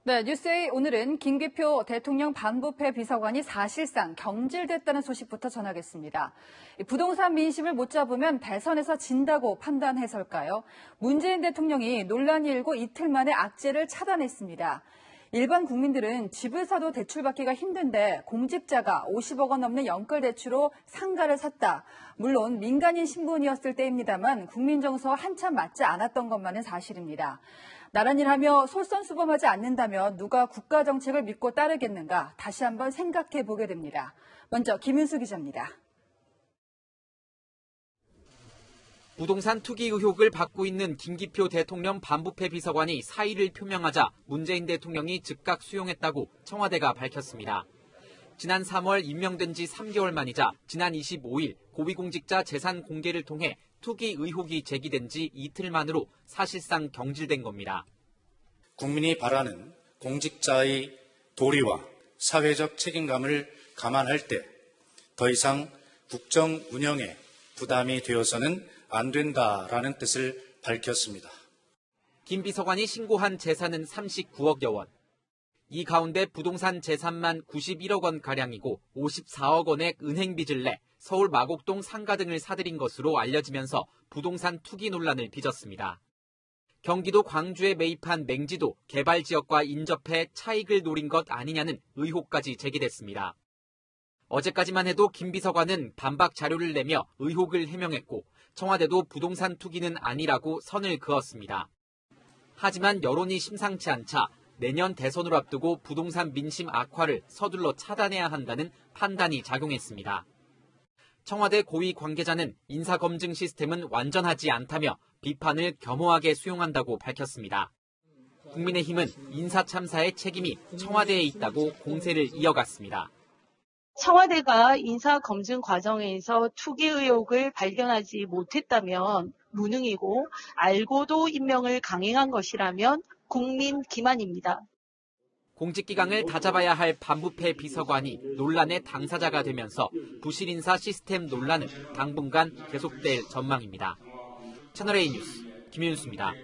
네, 뉴스A 오늘은 김기표 대통령 반부패 비서관이 사실상 경질됐다는 소식부터 전하겠습니다. 부동산 민심을 못 잡으면 대선에서 진다고 판단해서일까요? 문재인 대통령이 논란이 일고 이틀 만에 악재를 차단했습니다. 일반 국민들은 집을 사도 대출받기가 힘든데 공직자가 50억 원 넘는 연끌대출로 상가를 샀다. 물론 민간인 신분이었을 때입니다만 국민정서 한참 맞지 않았던 것만은 사실입니다. 나란 일하며 솔선수범하지 않는다면 누가 국가정책을 믿고 따르겠는가 다시 한번 생각해 보게 됩니다. 먼저 김윤수 기자입니다. 부동산 투기 의혹을 받고 있는 김기표 대통령 반부패 비서관이 사의를 표명하자 문재인 대통령이 즉각 수용했다고 청와대가 밝혔습니다. 지난 3월 임명된 지 3개월 만이자 지난 25일 고위공직자 재산 공개를 통해 투기 의혹이 제기된 지 이틀 만으로 사실상 경질된 겁니다. 국민이 바라는 공직자의 도리와 사회적 책임감을 감안할 때 더 이상 국정 운영에 부담이 되어서는 안 된다라는 뜻을 밝혔습니다. 김 비서관이 신고한 재산은 39억여 원. 이 가운데 부동산 재산만 91억 원가량이고 54억 원의 은행빚을 내 서울 마곡동 상가 등을 사들인 것으로 알려지면서 부동산 투기 논란을 빚었습니다. 경기도 광주에 매입한 맹지도 개발지역과 인접해 차익을 노린 것 아니냐는 의혹까지 제기됐습니다. 어제까지만 해도 김 비서관은 반박 자료를 내며 의혹을 해명했고 청와대도 부동산 투기는 아니라고 선을 그었습니다. 하지만 여론이 심상치 않자 내년 대선을 앞두고 부동산 민심 악화를 서둘러 차단해야 한다는 판단이 작용했습니다. 청와대 고위 관계자는 인사검증 시스템은 완전하지 않다며 비판을 겸허하게 수용한다고 밝혔습니다. 국민의힘은 인사 참사의 책임이 청와대에 있다고 공세를 이어갔습니다. 청와대가 인사검증 과정에서 투기 의혹을 발견하지 못했다면 무능이고 알고도 임명을 강행한 것이라면 국민 기만입니다. 공직기강을 다잡아야 할 반부패 비서관이 논란의 당사자가 되면서 부실 인사 시스템 논란은 당분간 계속될 전망입니다. 채널A 뉴스 김윤수입니다.